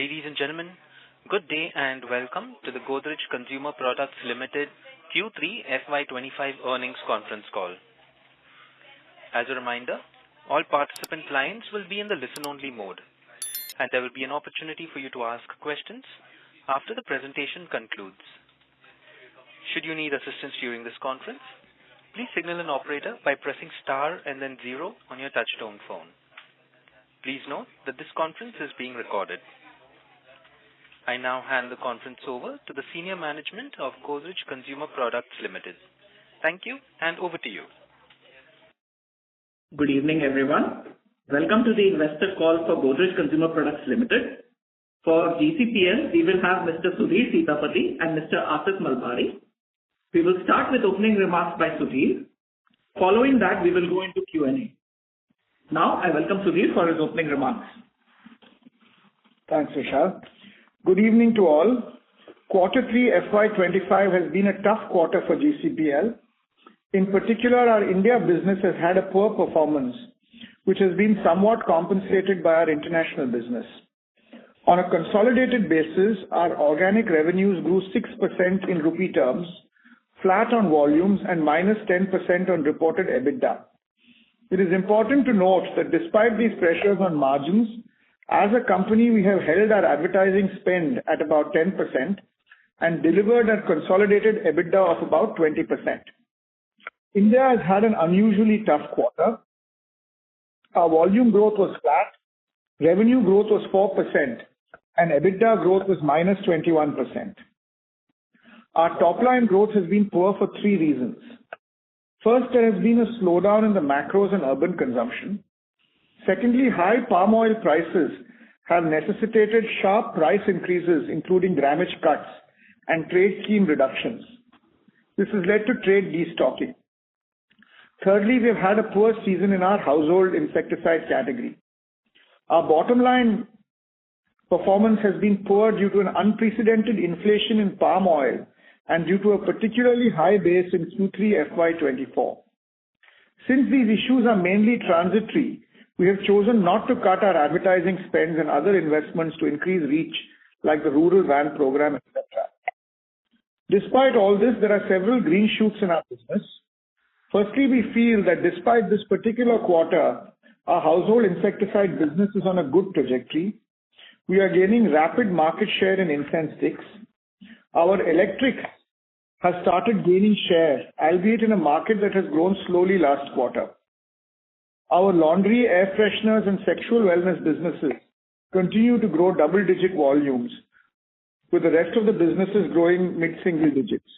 Ladies and gentlemen, good day and welcome to the Godrej Consumer Products Limited Q3FY25 earnings conference call. As a reminder, all participant lines will be in the listen-only mode, and there will be an opportunity for you to ask questions after the presentation concludes. Should you need assistance during this conference, please signal an operator by pressing star and then 0 on your touch-tone phone. Please note that this conference is being recorded. I now hand the conference over to the senior management of Godrej Consumer Products Limited. Thank you, and over to you. Good evening, everyone. Welcome to the investor call for Godrej Consumer Products Limited. For GCPL, we will have Mr. Sudhir Sitapati and Mr. Asif Malbari. We will start with opening remarks by Sudhir. Following that, we will go into Q&A. Now, I welcome Sudhir for his opening remarks. Thanks, Vishal. Good evening to all. Q3 FY25 has been a tough quarter for GCPL. In particular, our India business has had a poor performance, which has been somewhat compensated by our international business. On a consolidated basis, our organic revenues grew 6% in rupee terms, flat on volumes, and minus 10% on reported EBITDA. It is important to note that despite these pressures on margins, as a company, we have held our advertising spend at about 10% and delivered a consolidated EBITDA of about 20%. India has had an unusually tough quarter. Our volume growth was flat, revenue growth was 4%, and EBITDA growth was minus 21%. Our top-line growth has been poor for three reasons. First, there has been a slowdown in the macros and urban consumption. Secondly, high palm oil prices have necessitated sharp price increases, including grammage cuts and trade scheme reductions. This has led to trade destocking. Thirdly, we have had a poor season in our household insecticide category. Our bottom line performance has been poor due to an unprecedented inflation in palm oil and due to a particularly high base in Q3 FY24. Since these issues are mainly transitory, we have chosen not to cut our advertising spends and other investments to increase reach, like the rural van program, etc. Despite all this, there are several green shoots in our business. Firstly, we feel that despite this particular quarter, our household insecticide business is on a good trajectory. We are gaining rapid market share in incense sticks. Our electrics has started gaining share, albeit in a market that has grown slowly last quarter. Our laundry, air fresheners, and sexual wellness businesses continue to grow double-digit volumes, with the rest of the businesses growing mid-single digits.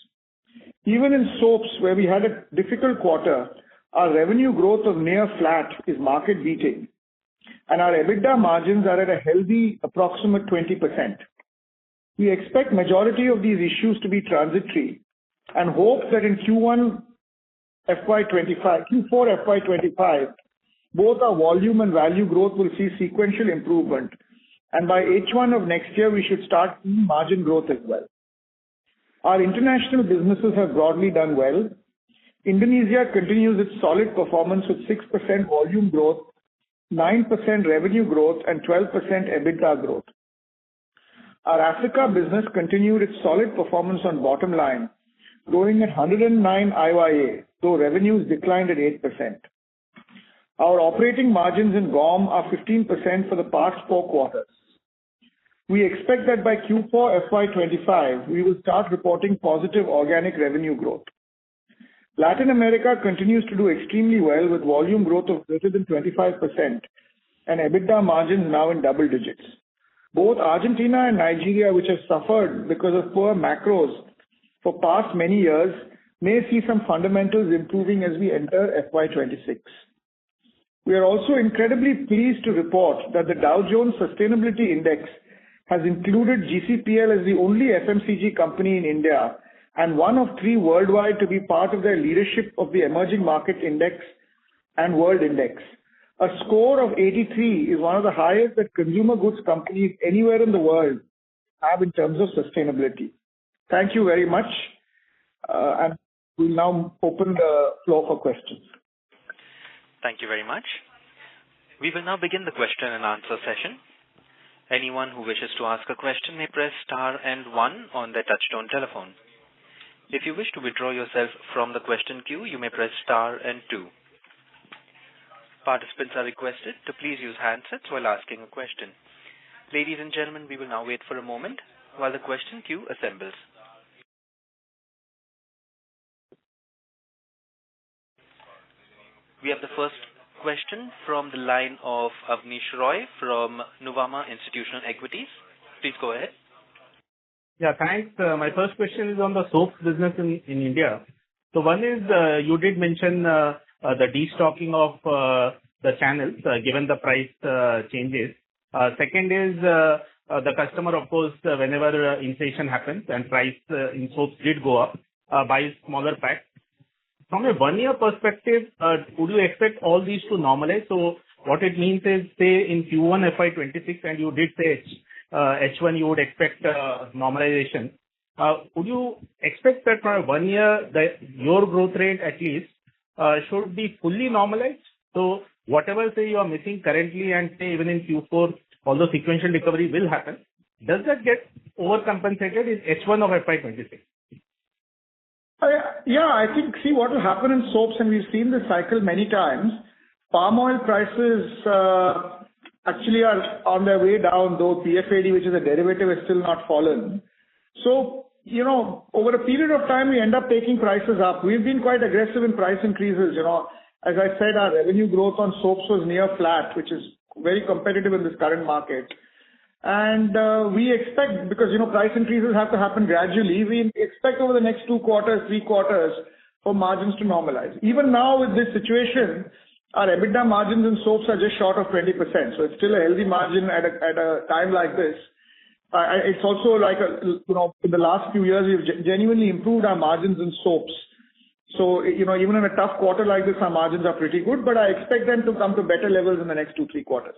Even in soaps, where we had a difficult quarter, our revenue growth of near flat is market-beating, and our EBITDA margins are at a healthy approximate 20%. We expect majority of these issues to be transitory and hope that in Q4 FY25, both our volume and value growth will see sequential improvement, and by H1 of next year, we should start seeing margin growth as well. Our international businesses have broadly done well. Indonesia continues its solid performance with 6% volume growth, 9% revenue growth, and 12% EBITDA growth. Our Africa business continued its solid performance on bottom line, growing at 109 IYA, though revenues declined at 8%. Our operating margins in GOM are 15% for the past 4 quarters. We expect that by Q4 FY25, we will start reporting positive organic revenue growth. Latin America continues to do extremely well with volume growth of greater than 25% and EBITDA margins now in double digits. Both Argentina and Nigeria, which have suffered because of poor macros for past many years, may see some fundamentals improving as we enter FY26. We are also incredibly pleased to report that the Dow Jones Sustainability Index has included GCPL as the only FMCG company in India and one of 3 worldwide to be part of their leadership of the Emerging Market Index and World Index. A score of 83 is one of the highest that consumer goods companies anywhere in the world have in terms of sustainability. Thank you very much, and we'll now open the floor for questions. Thank you very much. We will now begin the question and answer session. Anyone who wishes to ask a question may press star and one on their touchtone telephone. If you wish to withdraw yourself from the question queue, you may press star and two. Participants are requested to please use handsets while asking a question. Ladies and gentlemen, we will now wait for a moment while the question queue assembles. We have the first question from the line of Avnish Roy from Nuvama Institutional Equities. Please go ahead. Yeah, thanks. My first question is on the soaps business in India. So one is, you did mention the destocking of the channels given the price changes. Second is the customer, of course, whenever inflation happens and price in soaps did go up, buys smaller packs. From a 1 year perspective, would you expect all these to normalize? So what it means is, say in Q1 FY26, and you did say H1 you would expect normalization. Would you expect that for 1 year, your growth rate at least should be fully normalized? So whatever say you are missing currently and say even in Q4, although sequential recovery will happen, does that get overcompensated in H1 of FY26? Yeah, I think, see what will happen in soaps, and we've seen this cycle many times. Palm oil prices actually are on their way down, though PFAD, which is a derivative, is still not fallen. So, over a period of time, we end up taking prices up. We've been quite aggressive in price increases. As I said, our revenue growth on soaps was near flat, which is very competitive in this current market. And we expect, because price increases have to happen gradually, we expect over the next 2 quarters, 3 quarters for margins to normalize. Even now with this situation, our EBITDA margins in soaps are just short of 20%. So it's still a healthy margin at a time like this. It's also like, in the last few years, we've genuinely improved our margins in soaps. So, even in a tough quarter like this, our margins are pretty good, but I expect them to come to better levels in the next 2-3 quarters.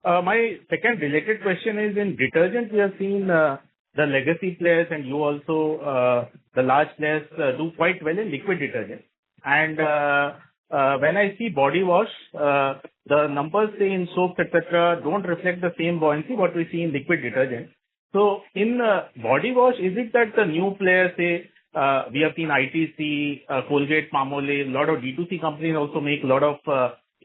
My second related question is, in detergent, we have seen the legacy players and you also, the large players do quite well in liquid detergent. And when I see body wash, the numbers say in soaps, etc., don't reflect the same buoyancy what we see in liquid detergent. So in body wash, is it that the new players say, we have seen ITC, Colgate, Palmolive, a lot of D2C companies also make a lot of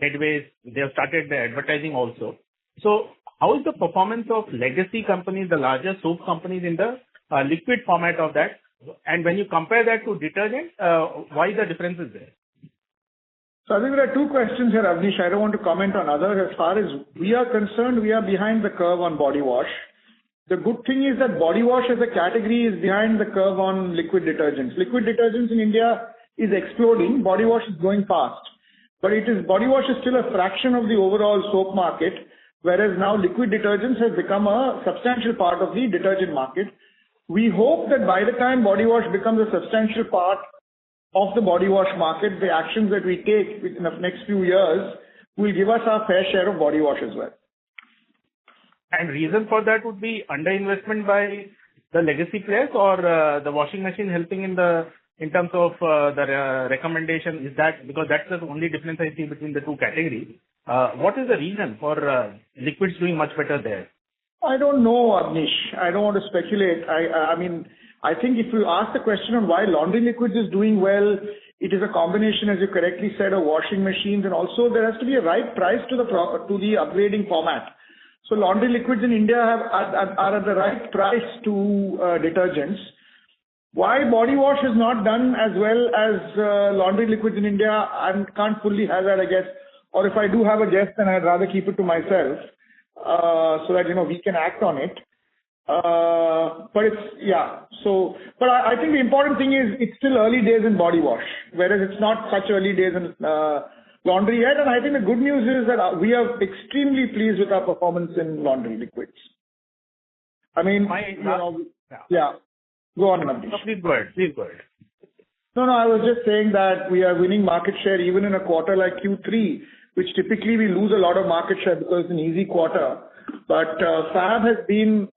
headways. They have started the advertising also. So how is the performance of legacy companies, the larger soap companies in the liquid format of that? And when you compare that to detergent, why the difference is there? So I think there are 2 questions here, Avnish. I don't want to comment on others. As far as we are concerned, we are behind the curve on body wash. The good thing is that body wash as a category is behind the curve on liquid detergents. Liquid detergents in India is exploding. Body wash is going fast. But body wash is still a fraction of the overall soap market, whereas now liquid detergents has become a substantial part of the detergent market. We hope that by the time body wash becomes a substantial part of the body wash market, the actions that we take within the next few years will give us our fair share of body wash as well. And reason for that would be underinvestment by the legacy players, or the washing machine helping in terms of the recommendation? Is that because that's the only difference I see between the 2 categories? What is the reason for liquids doing much better there? I don't know, Avnish. I don't want to speculate. I mean, I think if you ask the question on why laundry liquids is doing well, it is a combination, as you correctly said, of washing machines, and also there has to be a right price to the upgrading format. So laundry liquids in India are at the right price to detergents. Why body wash is not done as well as laundry liquids in India, I can't fully hazard a guess. Or if I do have a guess, then I'd rather keep it to myself, so that, we can act on it. But I think the important thing is it's still early days in body wash, whereas it's not such early days in laundry yet. And I think the good news is that we are extremely pleased with our performance in laundry liquids. I mean, yeah. Go on, Navneesh. Please go ahead. No, I was just saying that we are winning market share even in a quarter like Q3, which typically we lose a lot of market share because it's an easy quarter. But Fab has been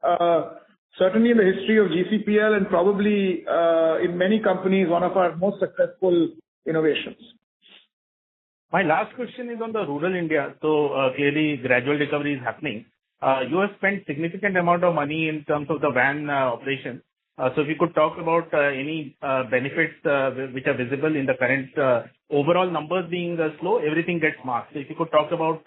certainly in the history of GCPL and probably in many companies one of our most successful innovations. My last question is on the rural India. So clearly gradual recovery is happening. you have spent significant amount of money in terms of the van operation. So if you could talk about any benefits which are visible in the current overall numbers being slow, everything gets marked. So if you could talk about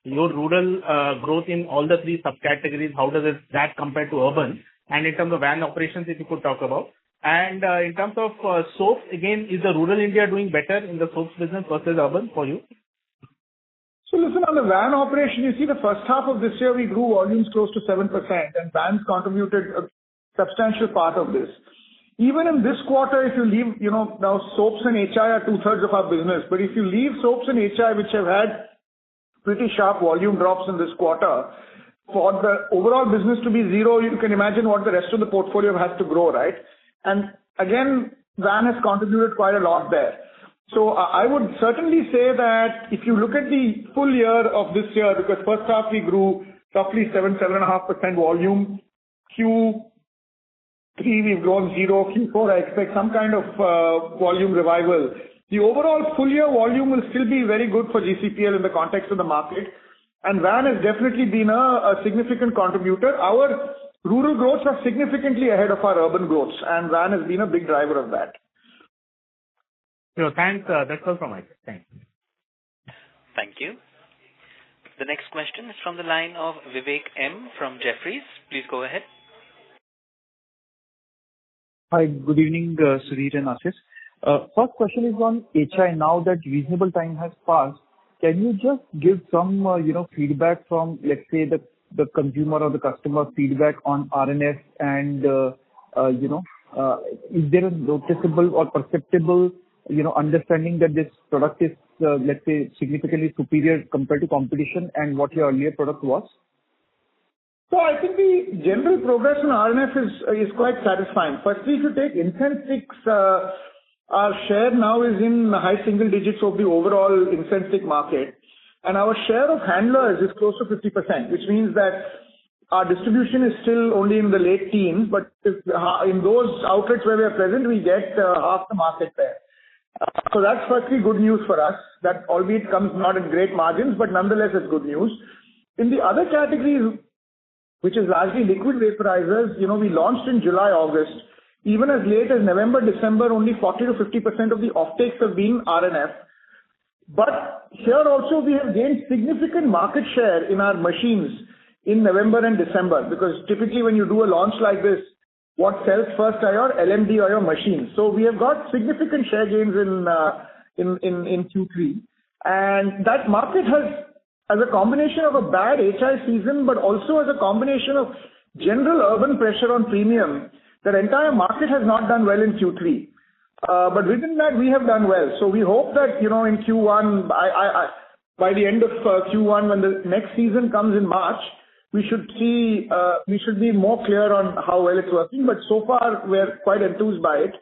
your rural growth in all the three subcategories, how does that compare to urban? And in terms of van operations, if you could talk about. And in terms of soaps, again, is the rural India doing better in the soaps business versus urban for you? So listen, on the van operation, you see the first half of this year, we grew volumes close to 7%, and vans contributed a substantial part of this. Even in this quarter, if you leave, now soaps and HI are 2/3 of our business, but if you leave soaps and HI, which have had pretty sharp volume drops in this quarter, for the overall business to be zero, you can imagine what the rest of the portfolio has to grow, right? And again, van has contributed quite a lot there. So I would certainly say that if you look at the full year of this year, because first half we grew roughly 7.5% volume. Q3 we've grown 0. Q4 I expect some kind of volume revival. The overall full year volume will still be very good for GCPL in the context of the market. And van has definitely been a significant contributor. Our rural growths are significantly ahead of our urban growths, and van has been a big driver of that. So thanks. That's all from my side. Thanks. Thank you. The next question is from the line of Vivek M. from Jefferies. Please go ahead. Hi, good evening, Sudhir and Ashish. First question is on HI. Now that reasonable time has passed, can you just give some, feedback from, let's say, the consumer or the customer feedback on RNF and, is there a noticeable or perceptible, understanding that this product is, let's say, significantly superior compared to competition and what your earlier product was? So I think the general progress in RNF is quite satisfying. Firstly, if you take incense sticks, our share now is in high single digits of the overall incense stick market, and our share of handlers is close to 50%, which means that our distribution is still only in the late teens, but in those outlets where we are present, we get half the market there. So that's firstly good news for us. That albeit comes not at great margins, but nonetheless it's good news. In the other categories, which is largely liquid vaporizers, we launched in July, August. Even as late as November, December, only 40 to 50% of the offtakes have been RNF. But here also we have gained significant market share in our machines in November and December, because typically when you do a launch like this, what sells first are your LMD or your machines. So we have got significant share gains in Q3. And that market has, as a combination of a bad HI season, but also as a combination of general urban pressure on premium, the entire market has not done well in Q3. But within that, we have done well. So we hope that, in Q1, by the end of Q1, when the next season comes in March, we should be more clear on how well it's working. But so far, we're quite enthused by it.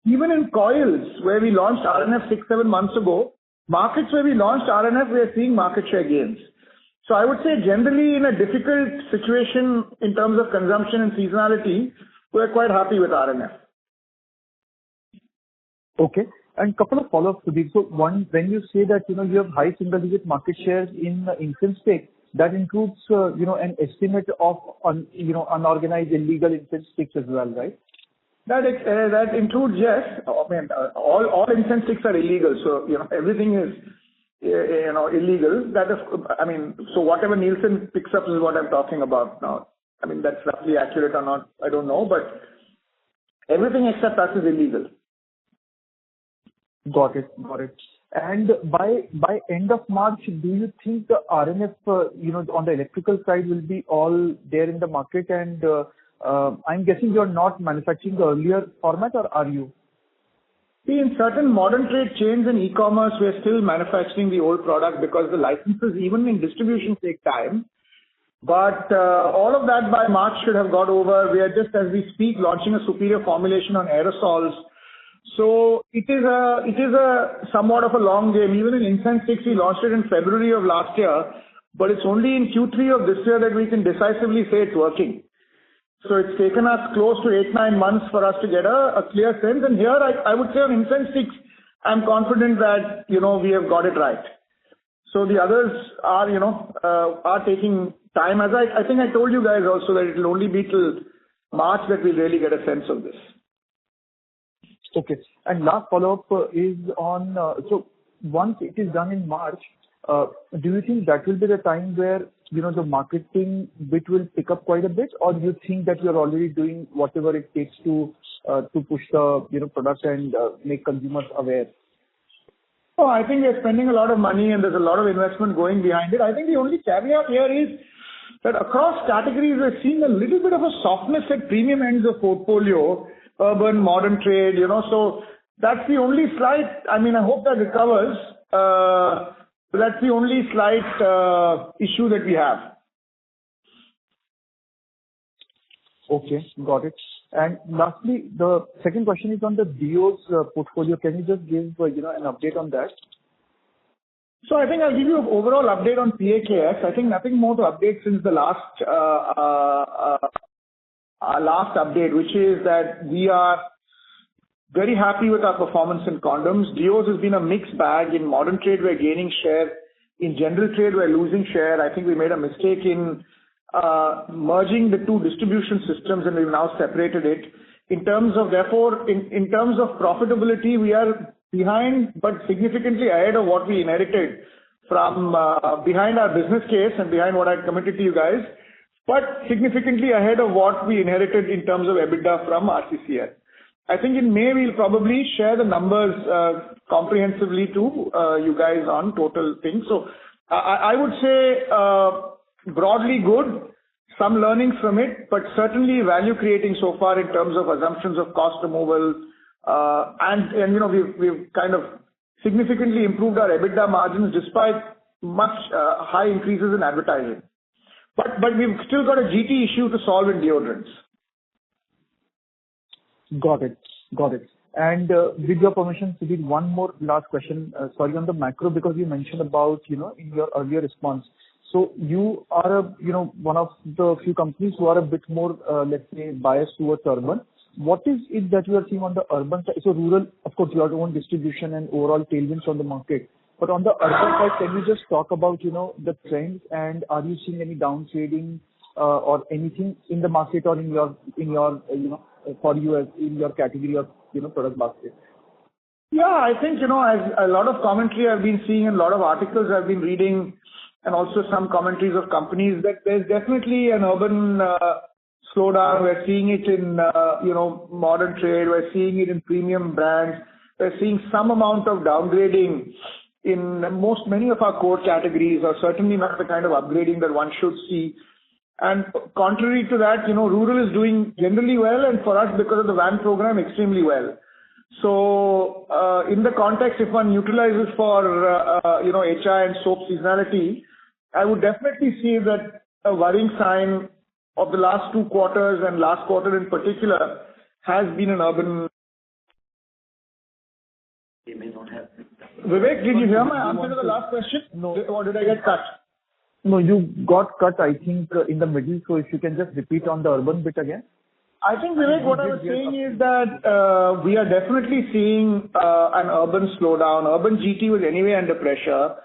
Even in coils, where we launched RNF 6-7 months ago, markets where we launched RNF, we are seeing market share gains. So I would say generally in a difficult situation in terms of consumption and seasonality, we're quite happy with RNF. Okay. And couple of follow-ups to this. So one, when you say that, you have high single-digit market shares in incense stick, that includes, an estimate of, unorganized illegal incense sticks as well, right? That includes, yes. All incense sticks are illegal. So, everything is, illegal. That is, so whatever Nielsen picks up is what I'm talking about now. That's roughly accurate or not, I don't know, but everything except us is illegal. Got it. And by end of March, do you think the RNF, on the electrical side will be all there in the market? And I'm guessing you're not manufacturing the earlier format, or are you? See, in certain modern trade chains and e-commerce, we're still manufacturing the old product because the licenses, even in distribution, take time. But all of that by March should have got over. We are just, as we speak, launching a superior formulation on aerosols. So it is a somewhat of a long game. Even in incense sticks, we launched it in February of last year, but it's only in Q3 of this year that we can decisively say it's working. So it's taken us close to 8-9 months for us to get a clear sense. And here I would say on incense sticks, I'm confident that, we have got it right. So the others are, are taking time. As I think I told you guys also that it will only be till March that we'll really get a sense of this. Okay. And last follow-up is on, so once it is done in March, do you think that will be the time where, the marketing bit will pick up quite a bit, or do you think that you're already doing whatever it takes to push the, product and make consumers aware? Oh, I think we're spending a lot of money and there's a lot of investment going behind it. I think the only caveat here is that across categories, we're seeing a little bit of a softness at premium ends of portfolio, urban, modern trade, so that's the only slight, I hope that recovers. But that's the only slight issue that we have. Okay, got it. And lastly, the second question is on the Deos portfolio. Can you just give, an update on that? So I think I'll give you an overall update on PAKS. I think nothing more to update since the last update, which is that we are very happy with our performance in condoms. Deos has been a mixed bag. In modern trade, we're gaining share. In general trade, we're losing share. I think we made a mistake in merging the two distribution systems, and we've now separated it. In terms of profitability, we are behind, but significantly ahead of what we inherited from behind our business case and behind what I committed to you guys, but significantly ahead of what we inherited in terms of EBITDA from RCCL. I think in May, we'll probably share the numbers comprehensively to you guys on total things. So I would say broadly good, some learnings from it, but certainly value creating so far in terms of assumptions of cost removal. We've kind of significantly improved our EBITDA margins despite much high increases in advertising. But we've still got a GT issue to solve in deodorants. Got it. And with your permission, Sudhir, one more last question. Sorry, on the macro, because you mentioned about, in your earlier response. So you are one of the few companies who are a bit more, let's say, biased towards urban. What is it that you are seeing on the urban side? So rural, of course, your own distribution and overall tailwinds on the market. But on the urban side, can you just talk about, the trends, and are you seeing any downtrading or anything in the market or in your for you as in your category of, product basket? Yeah, I think, as a lot of commentary I've been seeing and a lot of articles I've been reading, and also some commentaries of companies, that there's definitely an urban slowdown. We're seeing it in, modern trade. We're seeing it in premium brands. We're seeing some amount of downgrading in many of our core categories, or certainly not the kind of upgrading that one should see. And contrary to that, rural is doing generally well, and for us, because of the van program, extremely well. So, in the context, if one utilizes for, HI and soap seasonality, I would definitely see that a worrying sign of the last 2 quarters and last quarter in particular has been an urban. They may not have. Vivek, did you hear my answer to the last question? No. Or did I get cut? No, you got cut, I think, in the middle. So if you can just repeat on the urban bit again. I think, Vivek, what I was saying is that we are definitely seeing an urban slowdown. Urban GT was anyway under pressure.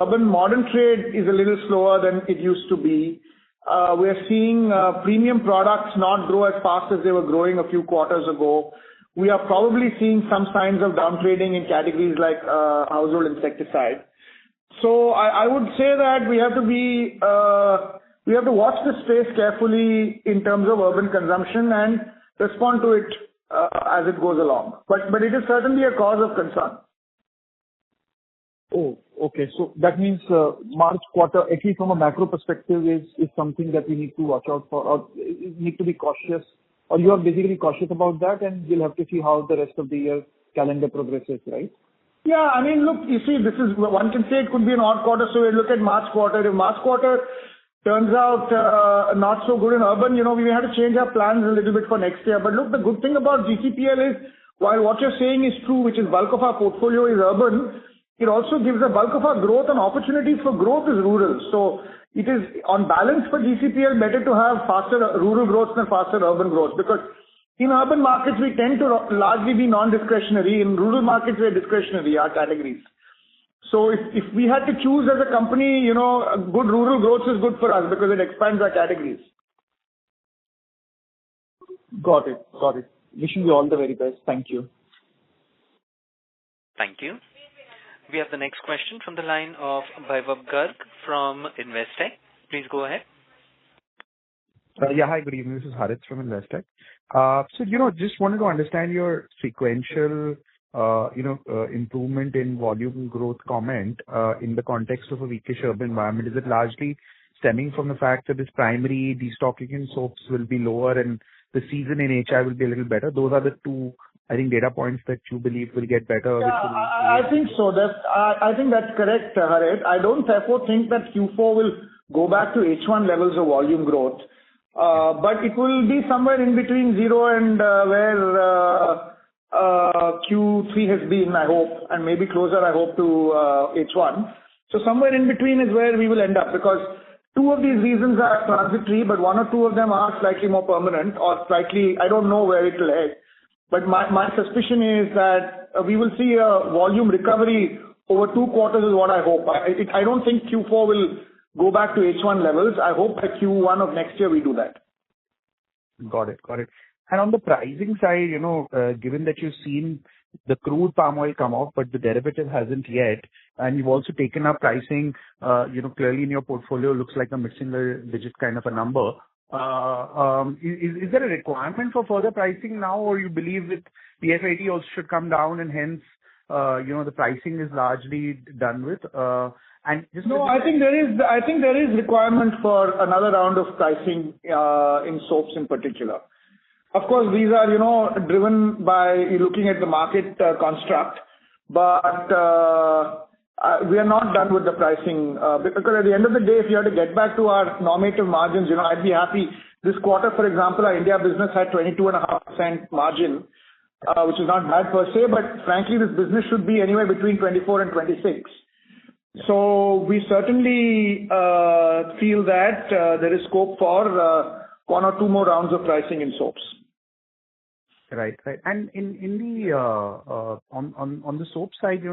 Urban modern trade is a little slower than it used to be. We're seeing premium products not grow as fast as they were growing a few quarters ago. We are probably seeing some signs of downtrading in categories like household insecticide. So I would say that we have to watch the space carefully in terms of urban consumption and respond to it as it goes along. But it is certainly a cause of concern. Oh, okay. So that means March quarter, at least from a macro perspective, is something that we need to watch out for, or need to be cautious, or you are basically cautious about that, and we'll have to see how the rest of the year calendar progresses, right? Yeah, I mean, look, you see, this is, one can say it could be an odd quarter, so we look at March quarter. If March quarter turns out not so good in urban, we have to change our plans a little bit for next year. But look, the good thing about GCPL is, while what you're saying is true, which is bulk of our portfolio is urban, it also gives a bulk of our growth, and opportunities for growth is rural. So it is on balance for GCPL better to have faster rural growth than faster urban growth, because in urban markets, we tend to largely be non-discretionary. In rural markets, we're discretionary, our categories. So if we had to choose as a company, good rural growth is good for us because it expands our categories. Got it. Wishing you all the very best. Thank you. Thank you. We have the next question from the line of Vaibhav Garg from Investec. Please go ahead. Yeah, hi, good evening. This is Harith from Investec. So, just wanted to understand your sequential, improvement in volume growth comment in the context of a weakish urban environment. Is it largely stemming from the fact that this primary destocking in soaps will be lower and the season in HI will be a little better? Those are the two, I think, data points that you believe will get better. Yeah, I think so. I think that's correct, Harith. I don't therefore think that Q4 will go back to H1 levels of volume growth. But it will be somewhere in between 0 and where Q3 has been, I hope, and maybe closer, I hope, to H1. So somewhere in between is where we will end up, because two of these reasons are transitory, but one or two of them are slightly more permanent or slightly, I don't know where it will head. But my suspicion is that we will see a volume recovery over 2 quarters is what I hope. I don't think Q4 will go back to H1 levels. I hope by Q1 of next year we do that. Got it. And on the pricing side, given that you've seen the crude palm oil come off, but the derivative hasn't yet, and you've also taken up pricing, clearly in your portfolio looks like a mid-single digit kind of a number. Is there a requirement for further pricing now, or you believe that PFAD also should come down and hence, the pricing is largely done with? No, I think there is requirement for another round of pricing in soaps in particular. Of course, these are, driven by looking at the market construct, but we are not done with the pricing because at the end of the day, if you have to get back to our normative margins, I'd be happy. This quarter, for example, our India business had 22.5% margin, which is not bad per se, but frankly, this business should be anywhere between 24 and 26. So we certainly feel that there is scope for 1 or 2 more rounds of pricing in soaps. Right. And in the on the soap side,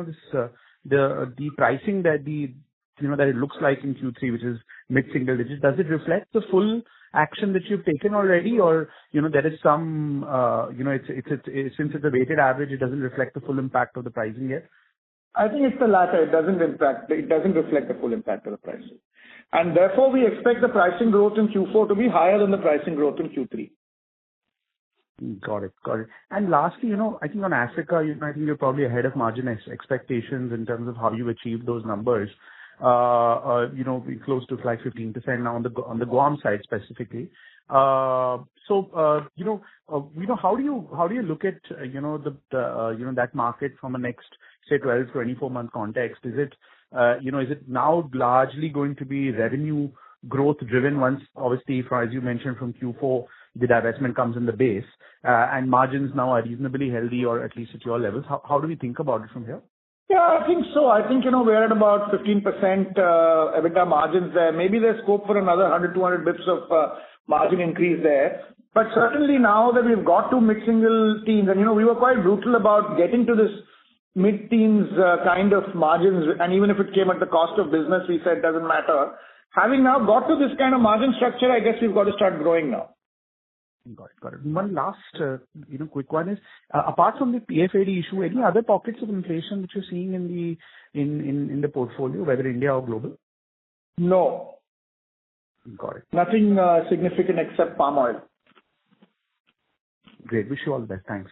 the pricing that that it looks like in Q3, which is mid-single digits, does it reflect the full action that you've taken already, or there is some it's since it's a weighted average, it doesn't reflect the full impact of the pricing yet? I think it's the latter. It doesn't reflect the full impact of the pricing. And therefore, we expect the pricing growth in Q4 to be higher than the pricing growth in Q3. Got it. And lastly, I think on Africa, I think you're probably ahead of margin expectations in terms of how you achieved those numbers. We're close to like 15% now on the Guam side specifically. How do you look at that market from a next, say, 12, 24-month context? Is it now largely going to be revenue growth driven once, obviously, as you mentioned, from Q4, the divestment comes in the base, and margins now are reasonably healthy, or at least at your levels? How do we think about it from here? Yeah, I think so. I think, we're at about 15% EBITDA margins there. Maybe there's scope for another 100, 200 bits of margin increase there. But certainly now that we've got to mid-single teens, and, we were quite brutal about getting to this mid-teens kind of margins, and even if it came at the cost of business, we said doesn't matter. Having now got to this kind of margin structure, I guess we've got to start growing now. Got it. One last, quick one is, apart from the PFAD issue, any other pockets of inflation that you're seeing in the portfolio, whether India or global? No. Got it. Nothing significant except palm oil. Great. Wish you all the best. Thanks.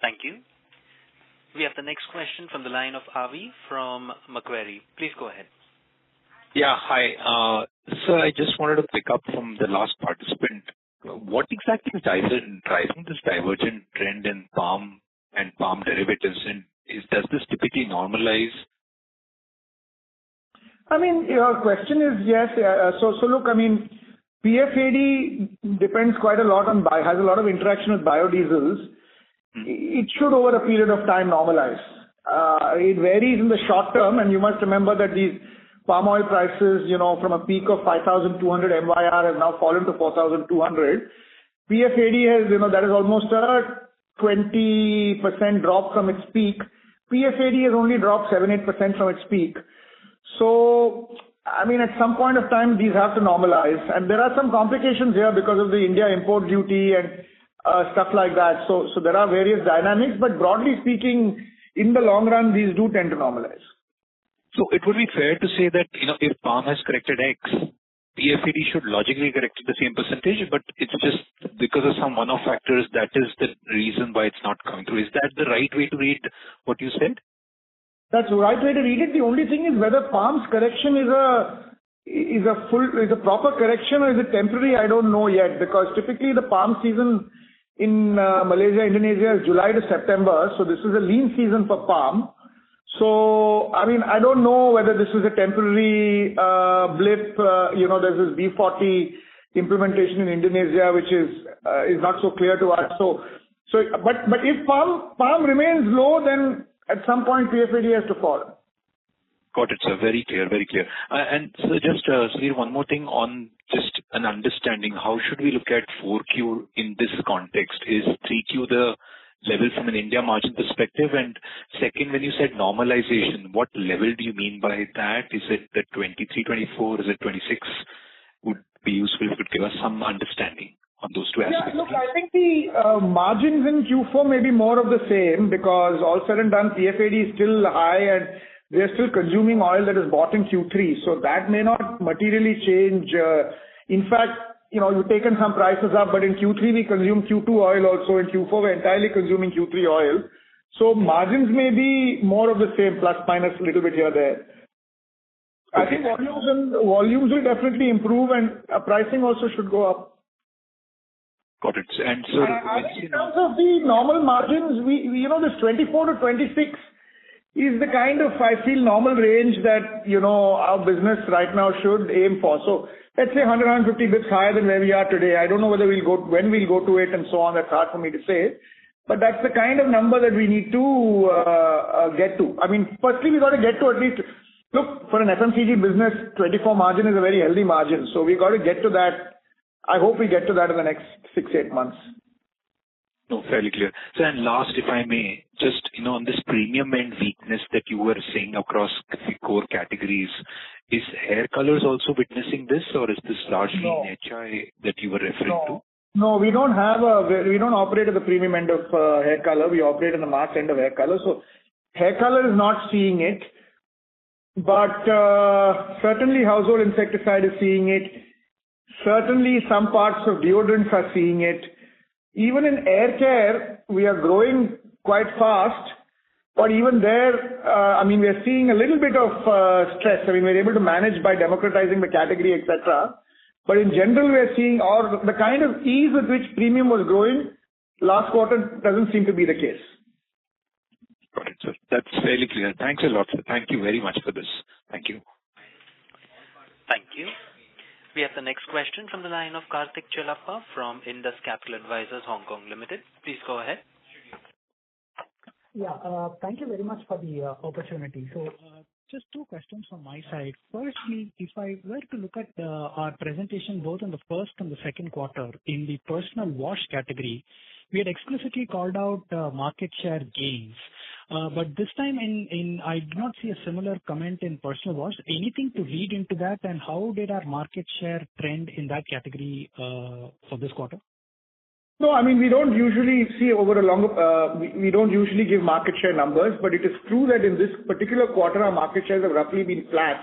Thank you. We have the next question from the line of Avi from Macquarie. Please go ahead. Yeah, hi. Sir, I just wanted to pick up from the last participant. What exactly is driving this divergent trend in palm and palm derivatives, and does this typically normalize? I mean, your question is yes. So look, I mean, PFAD depends quite a lot on has a lot of interaction with biodiesels. It should over a period of time normalize. It varies in the short term, and you must remember that these palm oil prices, from a peak of 5,200 MYR have now fallen to 4,200. PFAD has, that is almost a 20% drop from its peak. PFAD has only dropped 7-8% from its peak. So, I mean, at some point of time, these have to normalize. And there are some complications here because of the India import duty and stuff like that. So there are various dynamics, but broadly speaking, in the long run, these do tend to normalize. So it would be fair to say that, if palm has corrected X, PFAD should logically correct the same percentage, but it's just because of some one-off factors, that is the reason why it's not coming through. Is that the right way to read what you said? That's the right way to read it. The only thing is whether palm's correction is a proper correction or is it temporary, I don't know yet, because typically the palm season in Malaysia, Indonesia is July to September, so this is a lean season for palm. So, I mean, I don't know whether this is a temporary blip. There's this B40 implementation in Indonesia, which is not so clear to us. But if palm remains low, then at some point PFAD has to fall. Got it, sir. Very clear, very clear. And so just, Sudhir, one more thing on just an understanding. How should we look at 4Q in this context? Is 3Q the level from an India margin perspective? And second, when you said normalization, what level do you mean by that? Is it the 23, 24? Is it 26? Would be useful if you could give us some understanding on those two aspects. Yeah, look, I think the margins in Q4 may be more of the same because all said and done, PFAD is still high and they're still consuming oil that is bought in Q3. So that may not materially change. In fact, you've taken some prices up, but in Q3 we consume Q2 oil also. In Q4 we're entirely consuming Q3 oil. So margins may be more of the same, plus minus a little bit here there. Okay. I think volumes will definitely improve and pricing also should go up. Got it. And so in terms of the normal margins, we this 24 to 26 is the kind of, I feel, normal range that, our business right now should aim for. So let's say 150 bits higher than where we are today. I don't know whether when we'll go to it and so on. That's hard for me to say. But that's the kind of number that we need to get to. I mean, firstly, we got to get to at least, look, for an FMCG business, 24 margin is a very healthy margin. So we got to get to that. I hope we get to that in the next 6-8 months. No, fairly clear. So, and last, if I may, just, on this premium end weakness that you were saying across core categories, is hair colors also witnessing this, or is this largely in HI that you were referring to? No, we don't operate at the premium end of hair color. We operate in the mass end of hair color. So hair color is not seeing it, but certainly household insecticide is seeing it. Certainly some parts of deodorants are seeing it. Even in air care, we are growing quite fast, but even there, we are seeing a little bit of stress. We're able to manage by democratizing the category, etc. But in general, we are seeing, or the kind of ease with which premium was growing last quarter doesn't seem to be the case. Got it, sir. That's fairly clear. Thanks a lot, sir. Thank you very much for this. Thank you. Thank you. We have the next question from the line of Karthik Chelappa from Indus Capital Advisors Hong Kong Limited. Please go ahead. Yeah, thank you very much for the opportunity. So, just two questions from my side. Firstly, if I were to look at our presentation both in the first and the second quarter in the personal wash category, we had explicitly called out market share gains. But this time I did not see a similar comment in personal wash. Anything to read into that, and how did our market share trend in that category for this quarter? No, we don't usually see over a longer, we don't usually give market share numbers, but it is true that in this particular quarter, our market shares have roughly been flat.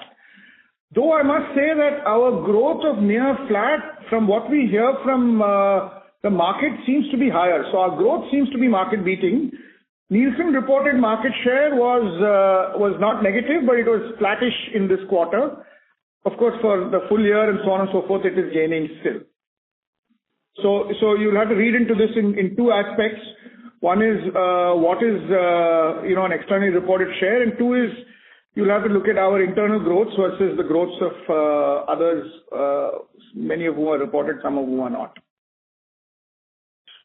Though I must say that our growth of near flat, from what we hear from the market, seems to be higher. So our growth seems to be market beating. Nielsen reported market share was not negative, but it was flattish in this quarter. Of course, for the full year and so on and so forth, it is gaining still. So you'll have to read into this in two aspects. One is what is an externally reported share, and two is you'll have to look at our internal growth versus the growths of others, many of whom are reported, some of whom are not.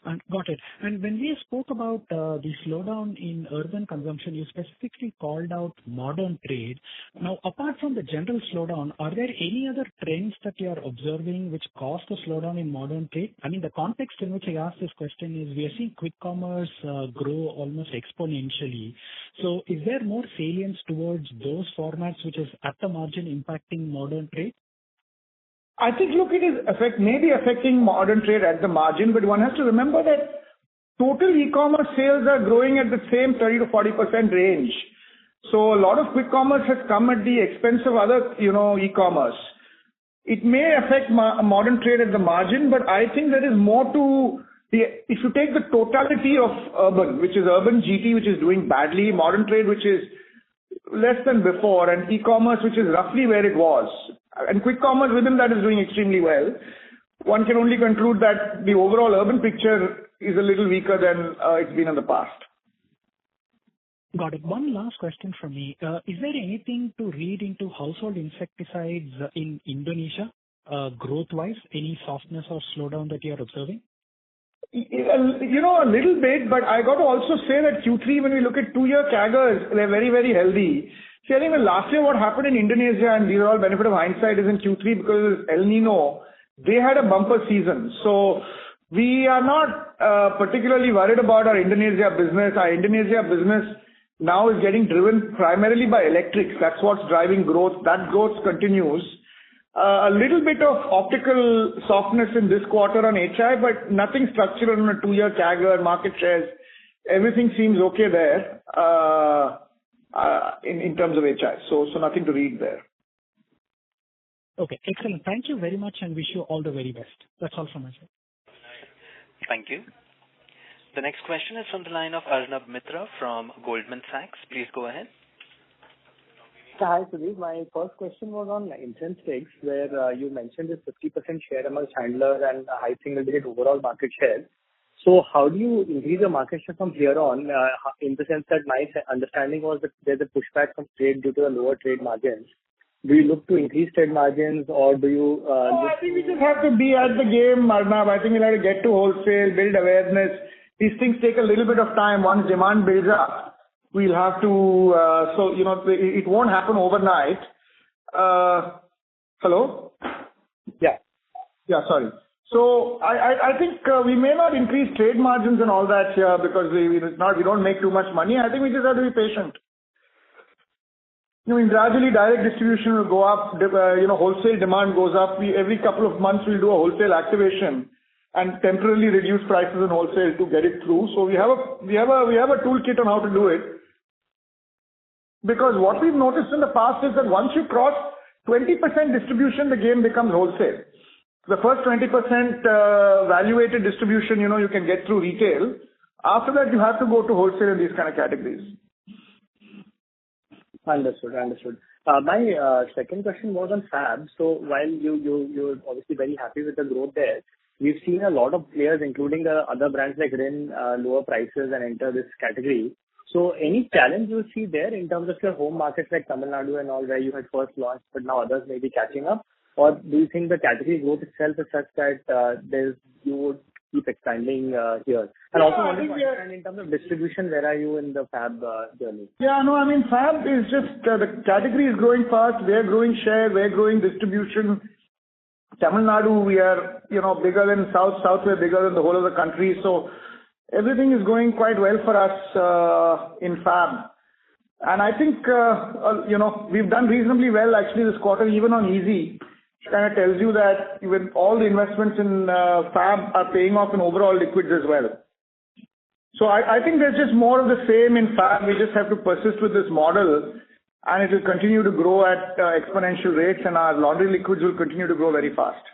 Got it. And when we spoke about the slowdown in urban consumption, you specifically called out modern trade. Now, apart from the general slowdown, are there any other trends that you are observing which caused the slowdown in modern trade? I mean, the context in which I asked this question is we are seeing quick commerce grow almost exponentially. So is there more salience towards those formats which is at the margin impacting modern trade? I think, look, it is maybe affecting modern trade at the margin, but one has to remember that total e-commerce sales are growing at the same 30 to 40% range. So a lot of quick commerce has come at the expense of other, e-commerce. It may affect modern trade at the margin, but I think there is more to if you take the totality of urban, which is urban GT, which is doing badly, modern trade, which is less than before, and e-commerce, which is roughly where it was, and quick commerce within that is doing extremely well, one can only conclude that the overall urban picture is a little weaker than it's been in the past. Got it. One last question from me. Is there anything to read into household insecticides in Indonesia, growth-wise? Any softness or slowdown that you are observing? A little bit, but I got to also say that Q3, when we look at 2-year CAGRs, they're very, very healthy. See, I think the last year what happened in Indonesia, and these are all benefit of hindsight, is in Q3 because El Nino, they had a bumper season. So we are not particularly worried about our Indonesia business. Our Indonesia business now is getting driven primarily by electrics. That's what's driving growth. That growth continues. A little bit of optical softness in this quarter on HI, but nothing structural on a 2-year CAGR, market shares. Everything seems okay there in terms of HI. So nothing to read there. Okay, excellent. Thank you very much and wish you all the very best. That's all from my side. Thank you. The next question is from the line of Arnab Mitra from Goldman Sachs. Please go ahead. Hi, Sudhir. My first question was on incense sticks, where you mentioned this 50% share amongst handlers and a high single-digit overall market share. So how do you increase your market share from here on, in the sense that my understanding was that there's a pushback from trade due to the lower trade margins. Do you look to increase trade margins, or do you I think we just have to be at the game, Arnab. I think we'll have to get to wholesale, build awareness. These things take a little bit of time. Once demand builds up, we'll have to, it won't happen overnight. Hello? Yeah. Yeah, sorry. So I think we may not increase trade margins and all that here because we don't make too much money. I think we just have to be patient. Gradually direct distribution will go up, wholesale demand goes up. Every couple of months we'll do a wholesale activation and temporarily reduce prices in wholesale to get it through. So we have a toolkit on how to do it. Because what we've noticed in the past is that once you cross 20% distribution, the game becomes wholesale. The first 20% valuated distribution, you can get through retail. After that, you have to go to wholesale in these kind of categories. Understood. My second question was on Fab. So while you're obviously very happy with the growth there, we've seen a lot of players, including the other brands like Rin, lower prices and enter this category. So any challenge you see there in terms of your home markets like Tamil Nadu and all, where you had first launched, but now others may be catching up? Or do you think the category growth itself is such that you would keep expanding here? And also want to understand in terms of distribution, where are you in the Fab journey? Yeah, no, I mean, Fab is just, the category is growing fast. We're growing share, we're growing distribution. Tamil Nadu, we are, bigger than South. South, we're bigger than the whole of the country. So everything is going quite well for us in Fab. And I think, we've done reasonably well actually this quarter, even on Easy. It kind of tells you that even all the investments in Fab are paying off in overall liquids as well. So I think there's just more of the same in Fab. We just have to persist with this model, and it will continue to grow at exponential rates, and our laundry liquids will continue to grow very fast.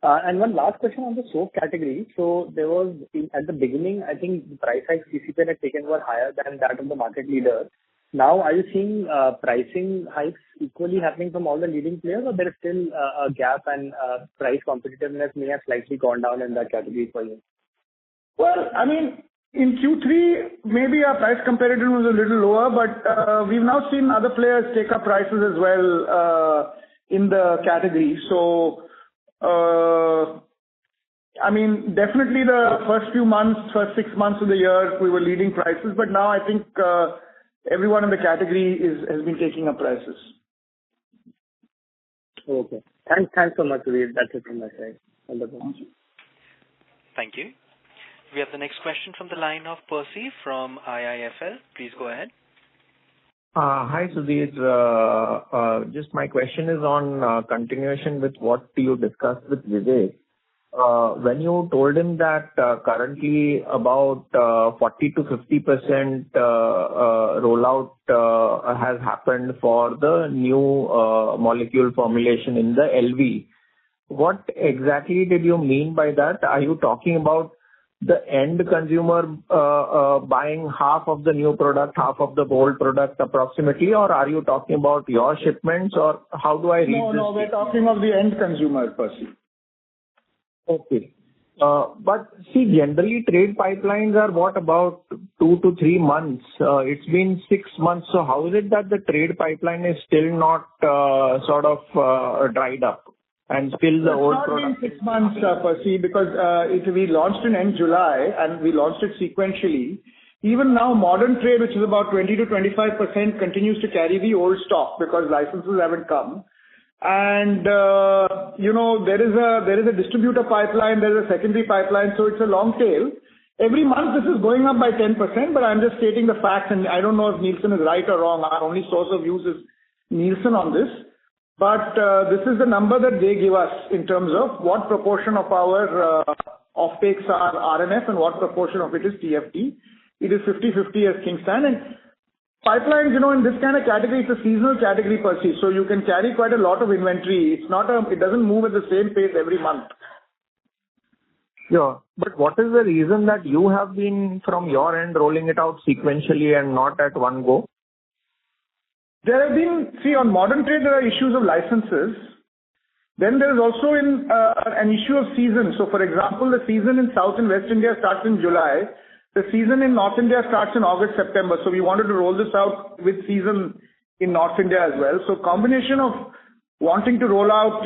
And one last question on the soap category. So there was, at the beginning, I think the price hikes CCP had taken were higher than that of the market leader. Now, are you seeing pricing hikes equally happening from all the leading players, or there is still a gap and price competitiveness may have slightly gone down in that category for you? Well, I mean, in Q3, maybe our price competitiveness was a little lower, but we've now seen other players take up prices as well in the category. So, I mean, definitely the first 6 months of the year, we were leading prices, but now I think everyone in the category has been taking up prices. Okay. Thanks so much, Sudhir. That's it from my side. All the best. Thank you. We have the next question from the line of Percy from IIFL. Please go ahead. Hi, Sudhir. Just my question is on continuation with what you discussed with Vivek. When you told him that currently about 40 to 50% rollout has happened for the new molecule formulation in the LV, what exactly did you mean by that? Are you talking about the end consumer buying half of the new product, half of the old product approximately, or are you talking about your shipments, or how do I read this? No, we're talking of the end consumer, Percy. Okay. But see, generally trade pipelines are what, about 2 to 3 months. It's been 6 months. So how is it that the trade pipeline is still not dried up? And still the old product. It's not been 6 months, Percy, because we launched in end July and we launched it sequentially. Even now, modern trade, which is about 20 to 25%, continues to carry the old stock because licenses haven't come. And there is a distributor pipeline, there is a secondary pipeline, so it's a long tail. Every month this is going up by 10%, but I'm just stating the facts, and I don't know if Nielsen is right or wrong. Our only source of use is Nielsen on this. But this is the number that they give us in terms of what proportion of our offtakes are RNF and what proportion of it is TFT. It is 50-50 as things stand. And pipelines, in this kind of category, it's a seasonal category, Percy, so you can carry quite a lot of inventory. It doesn't move at the same pace every month. Sure. But what is the reason that you have been, from your end, rolling it out sequentially and not at one go? There have been, on modern trade, there are issues of licenses. Then there is also an issue of season. So, for example, the season in South and West India starts in July. The season in North India starts in August, September. So we wanted to roll this out with season in North India as well. So combination of wanting to roll out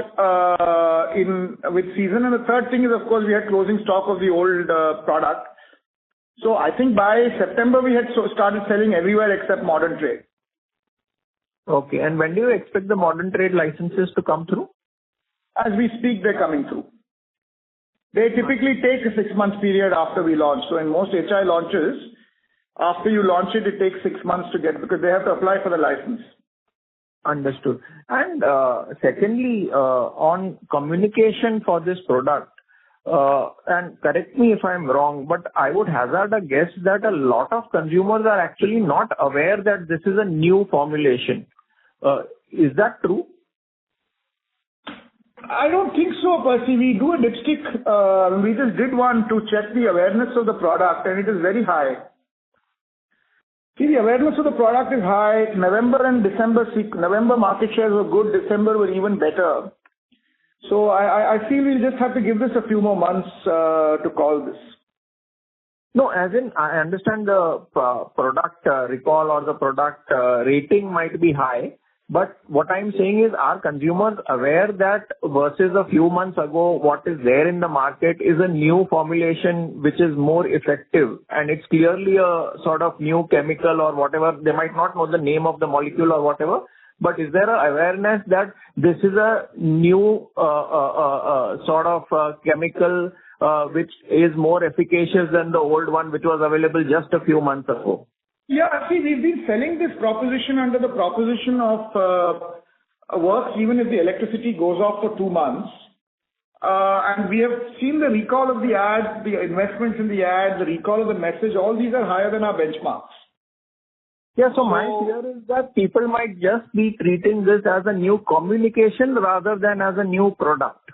with season. And the third thing is, of course, we had closing stock of the old product. So I think by September we had started selling everywhere except modern trade. Okay. And when do you expect the modern trade licenses to come through? As we speak, they're coming through. They typically take a 6-month period after we launch. So in most HI launches, after you launch it, it takes 6 months to get, because they have to apply for the license. Understood. And secondly, on communication for this product, and correct me if I'm wrong, but I would hazard a guess that a lot of consumers are actually not aware that this is a new formulation. Is that true? I don't think so, Percy. We do a dipstick. We just did one to check the awareness of the product, and it is very high. See, the awareness of the product is high. November market shares were good. December were even better. So I feel we'll just have to give this a few more months to call this. No, as in, I understand the product recall or the product rating might be high. But what I'm saying is, are consumers aware that versus a few months ago, what is there in the market is a new formulation which is more effective, and it's clearly a sort of new chemical or whatever. They might not know the name of the molecule or whatever, but is there an awareness that this is a new chemical which is more efficacious than the old one which was available just a few months ago? Yeah, see, we've been selling this proposition under the proposition of works even if the electricity goes off for 2 months. And we have seen the recall of the ad, the investments in the ad, the recall of the message, all these are higher than our benchmarks. Yeah, so my fear is that people might just be treating this as a new communication rather than as a new product.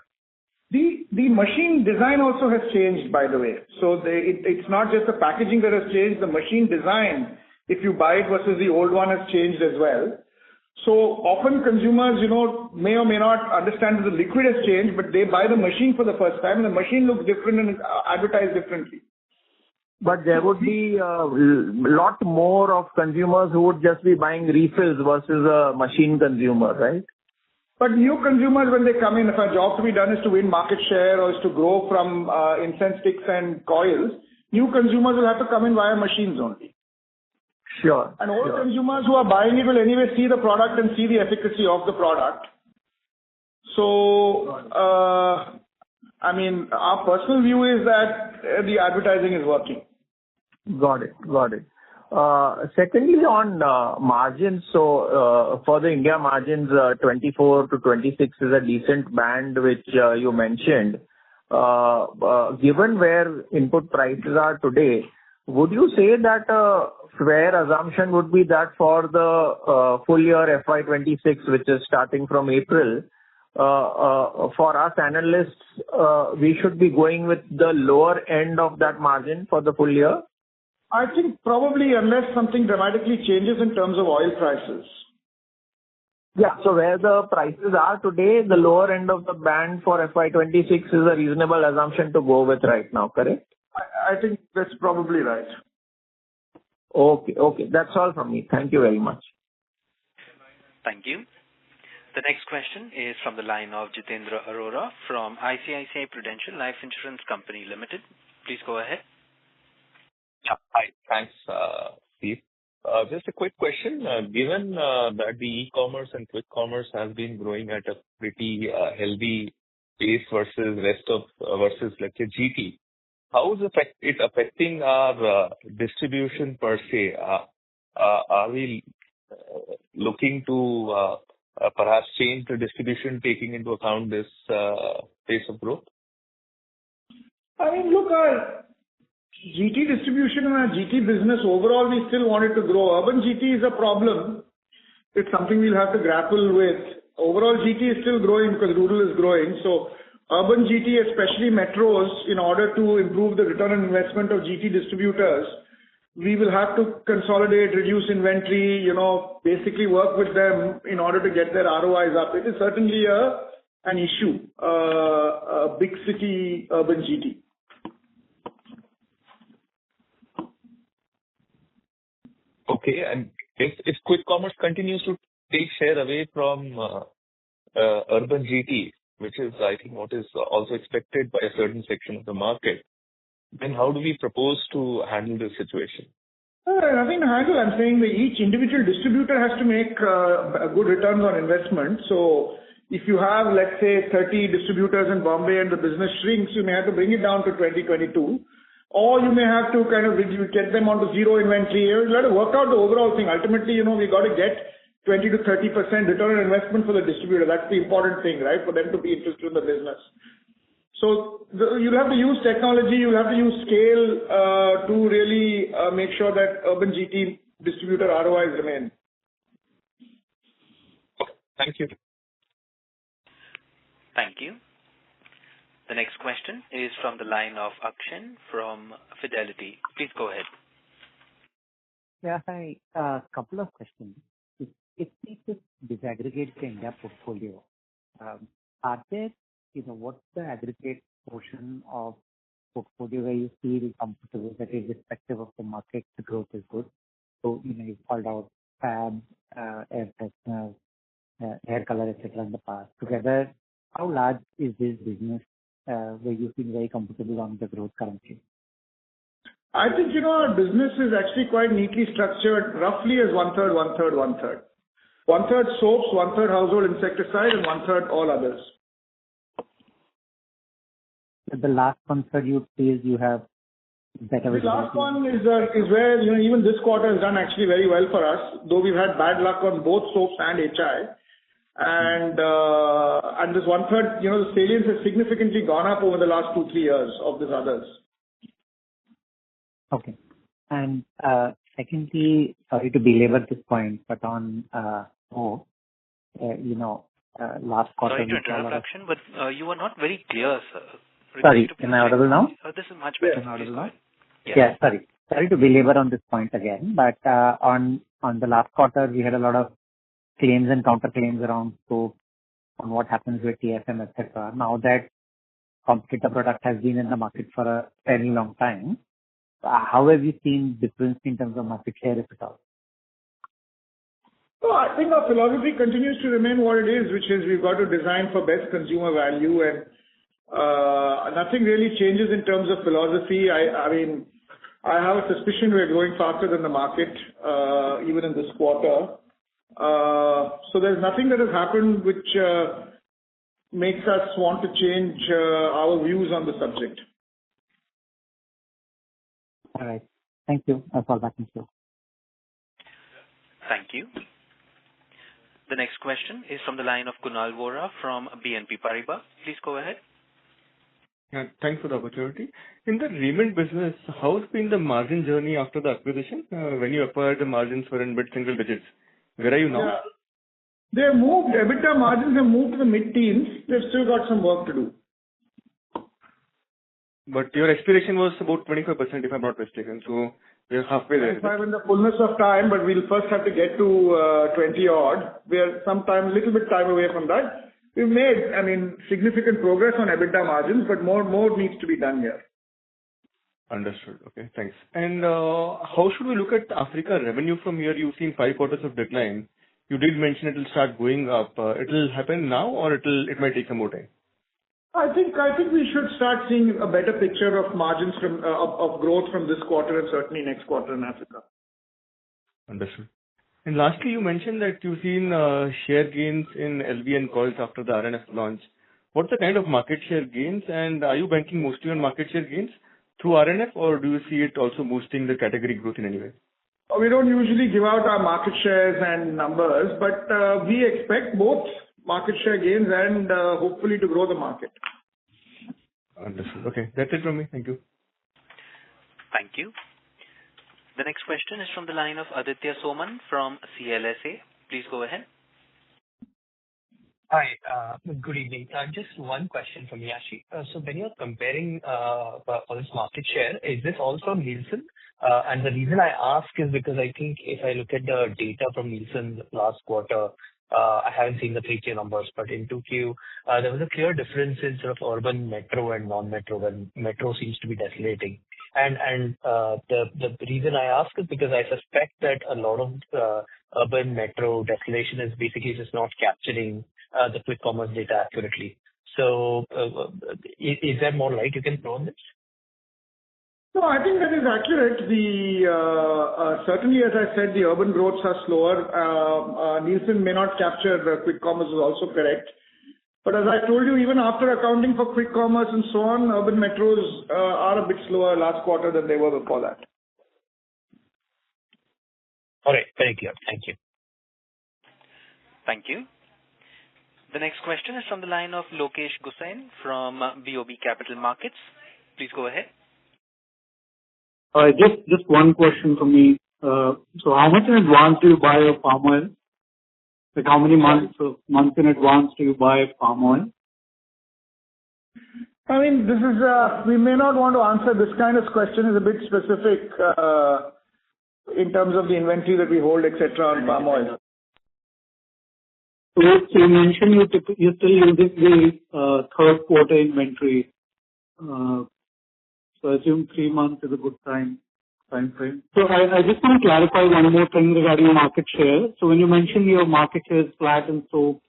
The machine design also has changed, by the way. So it's not just the packaging that has changed, the machine design, if you buy it versus the old one, has changed as well. So often consumers, may or may not understand that the liquid has changed, but they buy the machine for the first time and the machine looks different and is advertised differently. But there would be a lot more of consumers who would just be buying refills versus a machine consumer, right? But new consumers, when they come in, if our job to be done is to win market share or is to grow from incense sticks and coils, new consumers will have to come in via machines only. Sure. And old consumers who are buying it will anyway see the product and see the efficacy of the product. So, I mean, our personal view is that the advertising is working. Got it. Secondly, on margins, so for the India margins, 24 to 26 is a decent band, which you mentioned. Given where input prices are today, would you say that a fair assumption would be that for the full year FY26, which is starting from April, for us analysts, we should be going with the lower end of that margin for the full year? I think probably unless something dramatically changes in terms of oil prices. Yeah. So where the prices are today, the lower end of the band for FY26 is a reasonable assumption to go with right now, correct? I think that's probably right. Okay. That's all from me. Thank you very much. Thank you. The next question is from the line of Jitendra Arora from ICICI Prudential Life Insurance Company Limited. Please go ahead. Yeah. Hi. Thanks, Steve. Just a quick question. Given that the e-commerce and quick commerce has been growing at a pretty healthy pace versus let's say GT, how is it affecting our distribution per se? Are we looking to perhaps change the distribution taking into account this pace of growth? I mean, look, our GT distribution and our GT business overall, we still want it to grow. Urban GT is a problem. It's something we'll have to grapple with. Overall, GT is still growing because rural is growing. So urban GT, especially metros, in order to improve the return on investment of GT distributors, we will have to consolidate, reduce inventory, basically work with them in order to get their ROIs up. It is certainly an issue, big city urban GT. Okay. And if quick commerce continues to take share away from urban GT, which is, I think, what is also expected by a certain section of the market, then how do we propose to handle this situation? Nothing to handle. I'm saying that each individual distributor has to make good returns on investment. So if you have, let's say, 30 distributors in Bombay and the business shrinks, you may have to bring it down to 2022. Or you may have to kind of get them onto zero inventory. You got to work out the overall thing. Ultimately, we got to get 20 to 30% return on investment for the distributor. That's the important thing, right? For them to be interested in the business. So you'll have to use technology, you'll have to use scale to really make sure that urban GT distributor ROIs remain. Thank you. Thank you. The next question is from the line of Akshen from Fidelity. Please go ahead. Yeah, hi. Couple of questions. If we just disaggregate the India portfolio, are there, what's the aggregate portion of portfolio where you feel comfortable that irrespective of the market, the growth is good? So, you've called out fab, air freshener, hair color, etc. in the past. Together, how large is this business where you feel very comfortable on the growth currently? I think, our business is actually quite neatly structured, roughly as one-third. 1/3 soaps, 1/3 household insecticide, and 1/3 all others. The last 1/3 you feel you have better visibility? The last one is where, even this quarter has done actually very well for us, though we've had bad luck on both soaps and HI. And this 1/3, the salience has significantly gone up over the last 2-3 years of these others. Okay. And secondly, sorry to belabor this point, but on last quarter. Sorry to interrupt, Akshen, but you were not very clear, sir. Sorry, am I audible now? This is much better. Am I audible now? Yes. Yeah, sorry. Sorry to belabor on this point again, but on the last quarter, we had a lot of claims and counterclaims around soap on what happens with TFM, etc. Now that competitor product has been in the market for a fairly long time, how have you seen difference in terms of market share, if at all? So I think our philosophy continues to remain what it is, which is we've got to design for best consumer value, and nothing really changes in terms of philosophy. I mean, I have a suspicion we're growing faster than the market, even in this quarter. So there's nothing that has happened which makes us want to change our views on the subject. All right. Thank you. I'll fall back in queue. Thank you. The next question is from the line of Kunal Vora from BNP Paribas. Please go ahead. Yeah, thanks for the opportunity. In the Raymond business, how's been the margin journey after the acquisition? When you acquired, the margins were in mid-single digits. Where are you now? Yeah. They moved, EBITDA margins have moved to the mid-teens. They've still got some work to do. But your aspiration was about 25%, if I'm not mistaken. So we're halfway there. 25 in the fullness of time, but we'll first have to get to 20 odd. We are sometimes a little bit time away from that. We've made, significant progress on EBITDA margins, but more needs to be done here. Understood. Okay, thanks. And how should we look at Africa revenue from here? You've seen 5 quarters of decline. You did mention it will start going up. It will happen now, or it might take some more time? I think we should start seeing a better picture of margins from of growth from this quarter and certainly next quarter in Africa. Understood. And lastly, you mentioned that you've seen share gains in LV and coils after the RNF launch. What's the kind of market share gains, and are you banking mostly on market share gains through RNF, or do you see it also boosting the category growth in any way? We don't usually give out our market shares and numbers, but we expect both market share gains and hopefully to grow the market. Understood. Okay, that's it from me. Thank you. Thank you. The next question is from the line of Aditya Soman from CLSA. Please go ahead. Hi, good evening. Just one question from me, actually. So when you're comparing for this market share, is this all from Nielsen? And the reason I ask is because I think if I look at the data from Nielsen last quarter, I haven't seen the 3Q numbers, but in 2Q, there was a clear difference in sort of urban metro and non-metro, when metro seems to be decelerating. And the reason I ask is because I suspect that a lot of urban metro deceleration is basically just not capturing the quick commerce data accurately. So is there more light you can throw on this? No, I think that is accurate. Certainly, as I said, the urban growths are slower. Nielsen may not capture the quick commerce is also correct. But as I told you, even after accounting for quick commerce and so on, urban metros are a bit slower last quarter than they were before that. All right, very clear. Thank you. Thank you. The next question is from the line of Lokesh Gusain from BOB Capital Markets. Please go ahead. Just one question from me. So how much in advance do you buy your palm oil? Like how many months in advance do you buy palm oil? This is, we may not want to answer this kind of question. Is a bit specific in terms of the inventory that we hold, etc. on palm oil. So you mentioned you're still using the third quarter inventory. So I assume 3 months is a good time frame. So I just want to clarify one more thing regarding market share. So when you mentioned your market share is flat and soap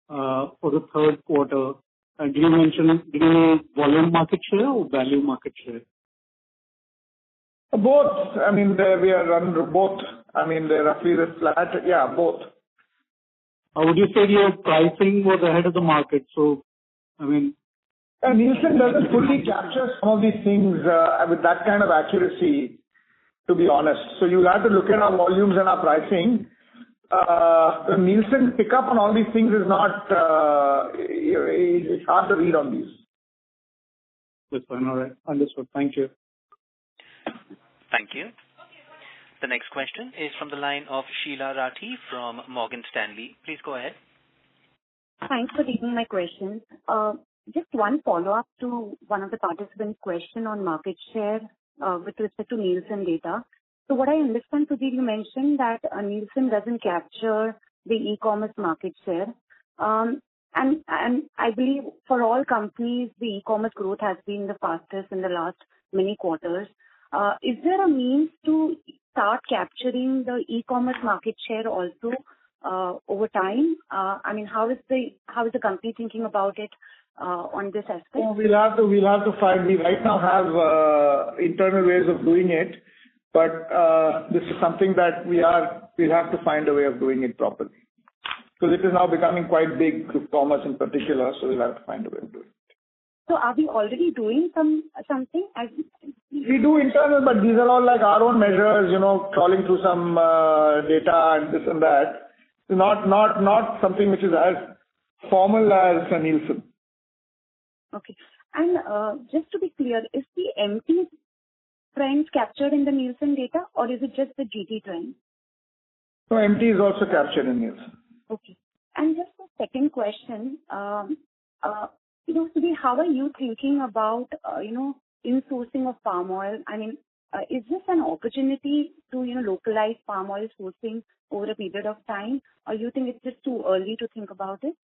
for the third quarter, did you mention volume market share or value market share? Both. We are run both. They're roughly the flat. Yeah, both. Would you say your pricing was ahead of the market? So, Nielsen doesn't fully capture some of these things with that kind of accuracy, to be honest. So you'll have to look at our volumes and our pricing. The Nielsen pickup on all these things is not, it's hard to read on these. That's fine. All right. Understood. Thank you. Thank you. The next question is from the line of Sheela Rathi from Morgan Stanley. Please go ahead. Thanks for taking my question. Just one follow-up to one of the participants' question on market share with respect to Nielsen data. So what I understand, Sudhir, you mentioned that Nielsen doesn't capture the e-commerce market share. And I believe for all companies, the e-commerce growth has been the fastest in the last many quarters. Is there a means to start capturing the e-commerce market share also over time? I mean, how is the company thinking about it on this aspect? We'll have to find. We right now have internal ways of doing it, but this is something that we'll have to find a way of doing it properly. Because it is now becoming quite big, commerce in particular, so we'll have to find a way of doing it. So are we already doing something? We do internal, but these are all like our own measures, crawling through some data and this and that. Not something which is as formal as a Nielsen. Okay. And just to be clear, is the MT trends captured in the Nielsen data, or is it just the GT trend? So MT is also captured in Nielsen. Okay. And just a second question, Sudhir, how are you thinking about, insourcing of palm oil? I mean, is this an opportunity to, localize palm oil sourcing over a period of time, or you think it's just too early to think about it?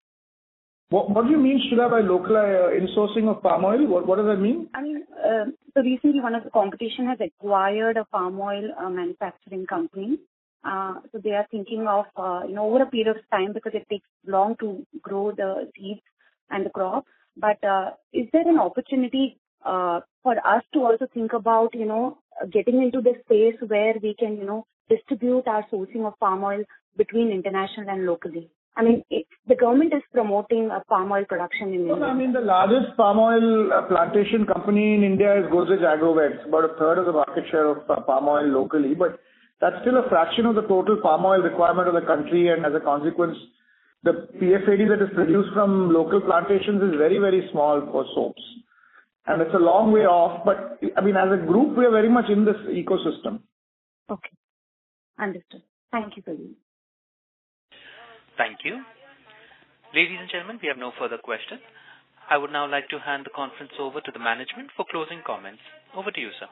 What do you mean, Shreya, by local insourcing of palm oil? What does that mean? I mean, so recently one of the competition has acquired a palm oil manufacturing company. So they are thinking of, over a period of time, because it takes long to grow the seeds and the crop. But is there an opportunity for us to also think about, getting into the space where we can, distribute our sourcing of palm oil between international and locally? I mean, the government is promoting palm oil production in India. I mean, the largest palm oil plantation company in India is Godrej Agrovets, about a third of the market share of palm oil locally, but that's still a fraction of the total palm oil requirement of the country, and as a consequence, the PFAD that is produced from local plantations is very, very small for soaps. And it's a long way off, but I mean, as a group, we are very much in this ecosystem. Okay. Understood. Thank you, Sudhir. Thank you. Ladies and gentlemen, we have no further questions. I would now like to hand the conference over to the management for closing comments. Over to you, sir.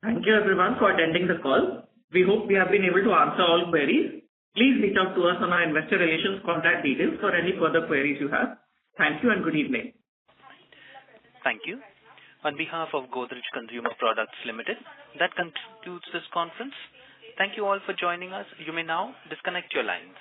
Thank you everyone for attending the call. We hope we have been able to answer all queries. Please reach out to us on our investor relations contact details for any further queries you have. Thank you and good evening. Thank you. On behalf of Godrej Consumer Products Limited, that concludes this conference. Thank you all for joining us. You may now disconnect your lines.